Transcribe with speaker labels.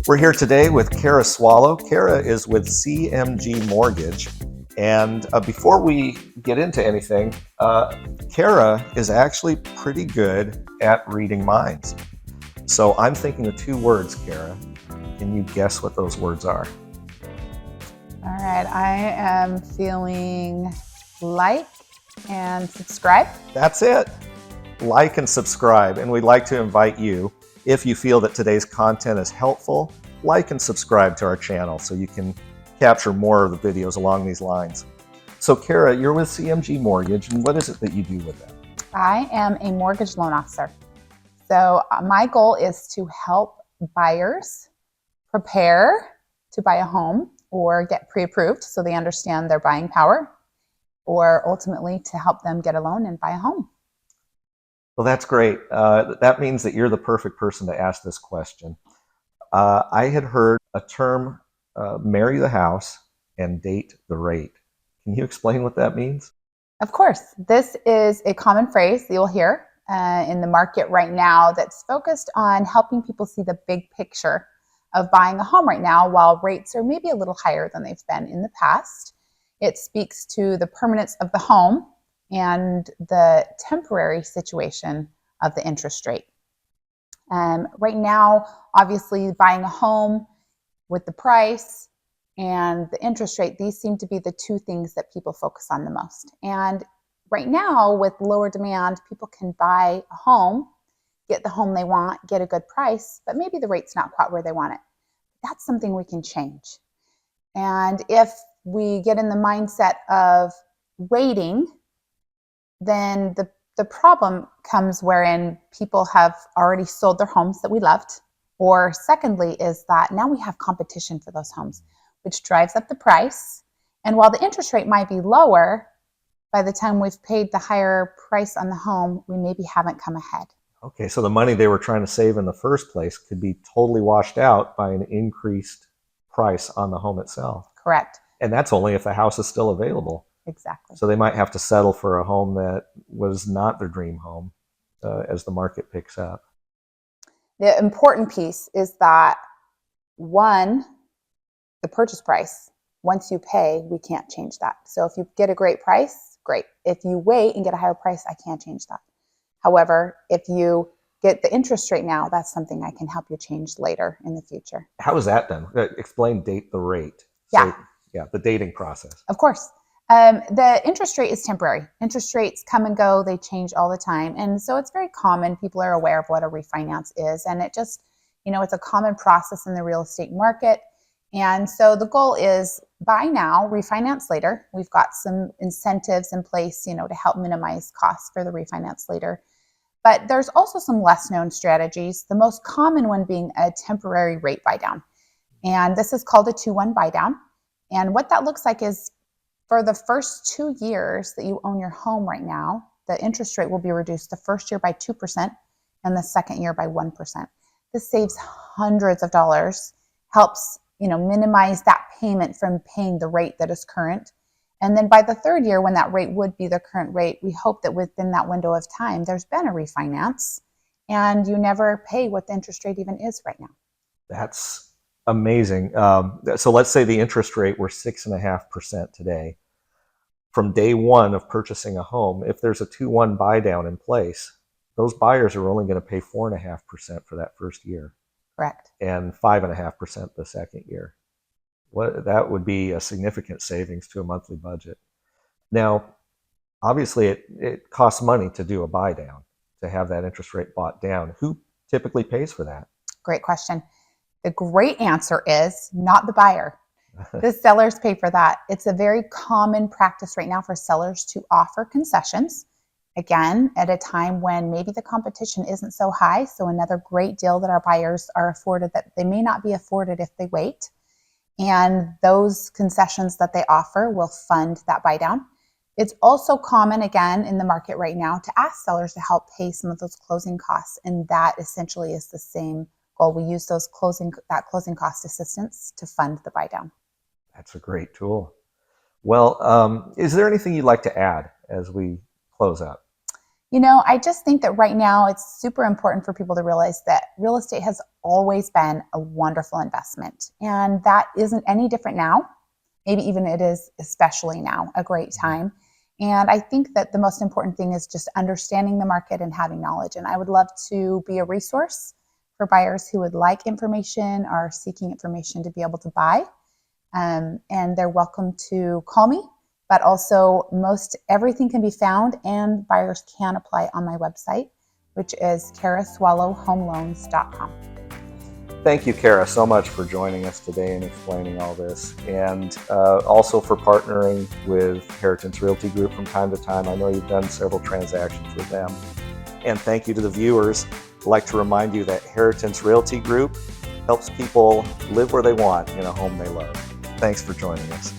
Speaker 1: We're here today with Kara Swallow. Kara is with CMG Mortgage. And before we get into anything, Kara is actually pretty good at reading minds. So I'm thinking of two words, Kara. Can you guess what those words are?
Speaker 2: All right, I am feeling like and subscribe.
Speaker 1: That's it. Like and subscribe. And we'd like to invite you, if you feel that today's content is helpful, like and subscribe to our channel so you can capture more of the videos along these lines. So Kara, you're with CMG Mortgage, and what is it that you do with them?
Speaker 2: I am a mortgage loan officer. So my goal is to help buyers prepare to buy a home or get pre-approved so they understand their buying power, or ultimately to help them get a loan and buy a home.
Speaker 1: Well, that's great. That means that you're the perfect person to ask this question. I had heard a term, marry the house and date the rate. Can you explain what that means?
Speaker 2: Of course, this is a common phrase that you'll hear in the market right now that's focused on helping people see the big picture of buying a home right now while rates are maybe a little higher than they've been in the past. It speaks to the permanence of the home and the temporary situation of the interest rate. Right now, obviously, buying a home with the price and the interest rate, these seem to be the two things that people focus on the most. And right now, with lower demand, people can buy a home, get the home they want, get a good price, but maybe the rate's not quite where they want it. That's something we can change. And if we get in the mindset of waiting, then the problem comes wherein people have already sold their homes that we loved. Or secondly, is that now we have competition for those homes, which drives up the price. And while the interest rate might be lower, by the time we've paid the higher price on the home, we maybe haven't come ahead.
Speaker 1: Okay, so the money they were trying to save in the first place could be totally washed out by an increased price on the home itself.
Speaker 2: Correct.
Speaker 1: And that's only if the house is still available.
Speaker 2: Exactly.
Speaker 1: So they might have to settle for a home that was not their dream home as the market picks up.
Speaker 2: The important piece is that, one, the purchase price. Once you pay, we can't change that. So if you get a great price, great. If you wait and get a higher price, I can't change that. However, if you get the interest rate now, that's something I can help you change later in the future.
Speaker 1: How is that done? Explain date the rate.
Speaker 2: Yeah.
Speaker 1: So, yeah, the dating process.
Speaker 2: Of course. The interest rate is temporary. Interest rates come and go. They change all the time. And so it's very common. People are aware of what a refinance is. And it just, it's a common process in the real estate market. And so the goal is buy now, refinance later. We've got some incentives in place, to help minimize costs for the refinance later. But there's also some less known strategies, the most common one being a temporary rate buy down. And this is called a 2-1 buy down. And what that looks like is for the first 2 years that you own your home right now, the interest rate will be reduced the first year by 2% and the second year by 1%. This saves hundreds of dollars, helps minimize that payment from paying the rate that is current. And then by the third year, when that rate would be the current rate, we hope that within that window of time, there's been a refinance and you never pay what the interest rate even is right now.
Speaker 1: That's amazing. So let's say the interest rate were 6.5% today. From day one of purchasing a home, if there's a 2-1 buy down in place, those buyers are only going to pay 4.5% for that first year.
Speaker 2: Correct.
Speaker 1: And 5.5% the second year. That would be a significant savings to a monthly budget. Now, obviously, it costs money to do a buy down, to have that interest rate bought down. Who typically pays for that?
Speaker 2: Great question. The great answer is not the buyer. The sellers pay for that. It's a very common practice right now for sellers to offer concessions, again, at a time when maybe the competition isn't so high. So another great deal that our buyers are afforded that they may not be afforded if they wait. And those concessions that they offer will fund that buy down. It's also common, again, in the market right now to ask sellers to help pay some of those closing costs. And that essentially is the same goal. We use that closing cost assistance to fund the buy down.
Speaker 1: That's a great tool. Well, is there anything you'd like to add as we close up?
Speaker 2: I just think that right now it's super important for people to realize that real estate has always been a wonderful investment. And that isn't any different now. Maybe even it is, especially now, a great time. And I think that the most important thing is just understanding the market and having knowledge. And I would love to be a resource for buyers who would like information or seeking information to be able to buy. And they're welcome to call me. But also, most everything can be found and buyers can apply on my website, which is karaswallowhomeloans.com.
Speaker 1: Thank you, Kara, so much for joining us today and explaining all this, and also for partnering with Heritance Realty Group from time to time. I know you've done several transactions with them. And thank you to the viewers. I'd like to remind you that Heritance Realty Group helps people live where they want in a home they love. Thanks for joining us.